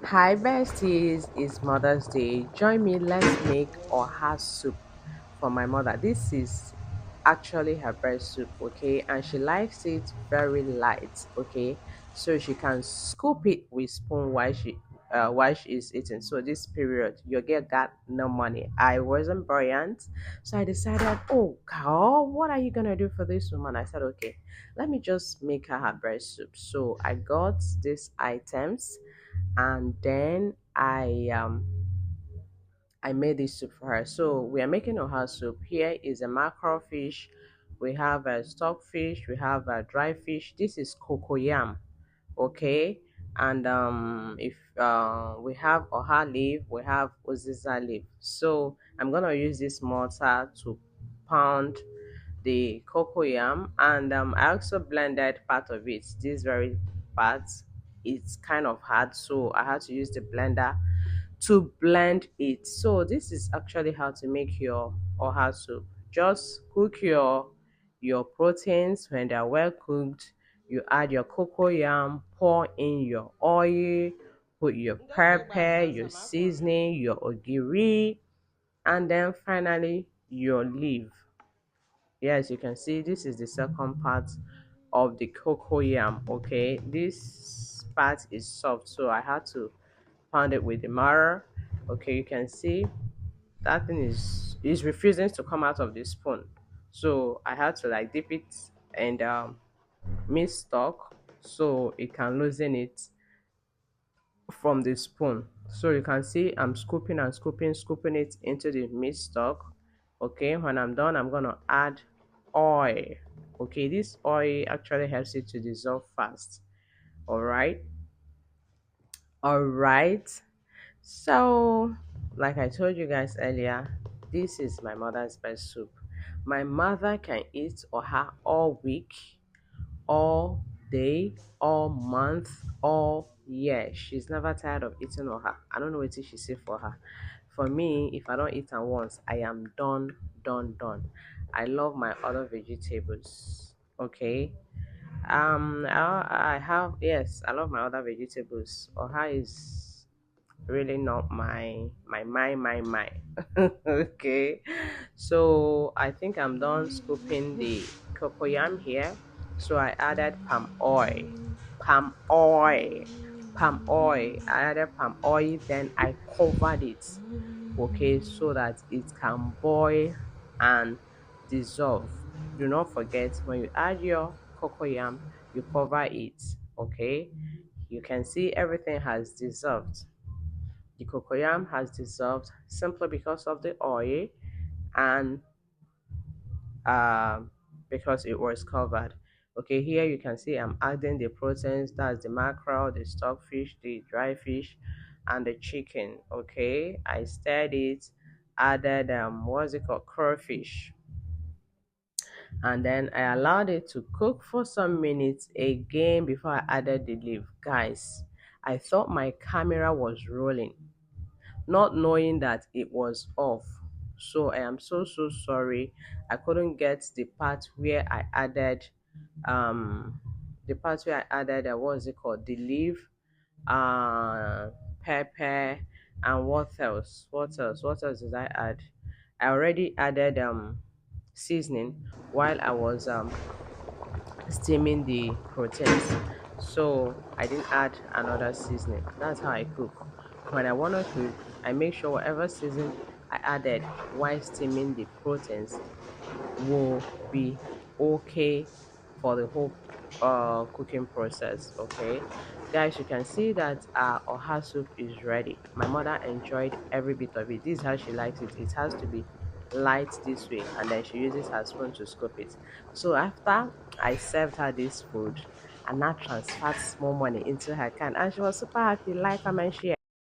Hi besties, it's Mother's Day. Join me, let's make Oha soup for my mother. This is actually her breast soup, okay? And she likes it very light, okay? So she can scoop it with spoon while she is eating. So this period, your girl got no money. I wasn't buoyant, so I decided, oh girl, what are you gonna do for this woman? I said, okay, let me just make her breast soup. So I got these items and then I made this soup for her. So we are making oha soup. Here is a mackerel fish, we have a stockfish, we have a dry fish. This is Coco Yam, okay? And if we have oha leaf, we have Uziza leaf. So I'm gonna use this mortar to pound the Coco Yam, and I also blended part of it. This very part, it's kind of hard, so I had to use the blender to blend it. So this is actually how to make your oha soup. Just cook your proteins. When they're well cooked, you add your cocoa yam, pour in your oil, put your pepper, your seasoning, your ogiri, and then finally your leaf. Yes, you can see this is the second part of the cocoa yam. Okay, this part is soft, so I had to pound it with the marrow. Okay, you can see that thing is refusing to come out of the spoon, so I had to like dip it and meat stock so it can loosen it from the spoon. So you can see I'm scooping and scooping it into the meat stock. Okay, when I'm done, I'm gonna add oil. Okay, this oil actually helps it to dissolve fast. All right all right. So like I told you guys earlier, this is my mother's best soup. My mother can eat oha all week, all day, all month, all year. She's never tired of eating oha. I don't know what she say for her. For me, if I don't eat am once, I am done, done, done. I love my other vegetables. Okay. I have, yes, I love my other vegetables. Oha is really not my. Okay, so I think I'm done scooping the cocoyam here. So I added palm oil I added palm oil, then I covered it, okay, so that it can boil and dissolve. Do not forget, when you add your cocoyam, you cover it. Okay, you can see everything has dissolved. The cocoyam has dissolved simply because of the oil and because it was covered. Okay, here you can see I'm adding the proteins, that's the mackerel, the stockfish, the dry fish, and the chicken. Okay, I stirred it, added what's it called, crayfish, and then I allowed it to cook for some minutes again before I added the leaf. Guys, I thought my camera was rolling, not knowing that it was off. So I am so sorry. I couldn't get the part where I added um what's it called, the leaf, uh pepper, and what else did I add? I already added seasoning while I was steaming the proteins, so I didn't add another seasoning. That's how I cook. When I want to cook, I make sure whatever season I added while steaming the proteins will be okay for the whole cooking process. Okay, guys, you can see that our oha soup is ready. My mother enjoyed every bit of it. This is how she likes it. It has to be light this way, and then she uses her spoon to scoop it. So after I served her this food, and now transferred small money into her can, and she was super happy. Like, comment, share.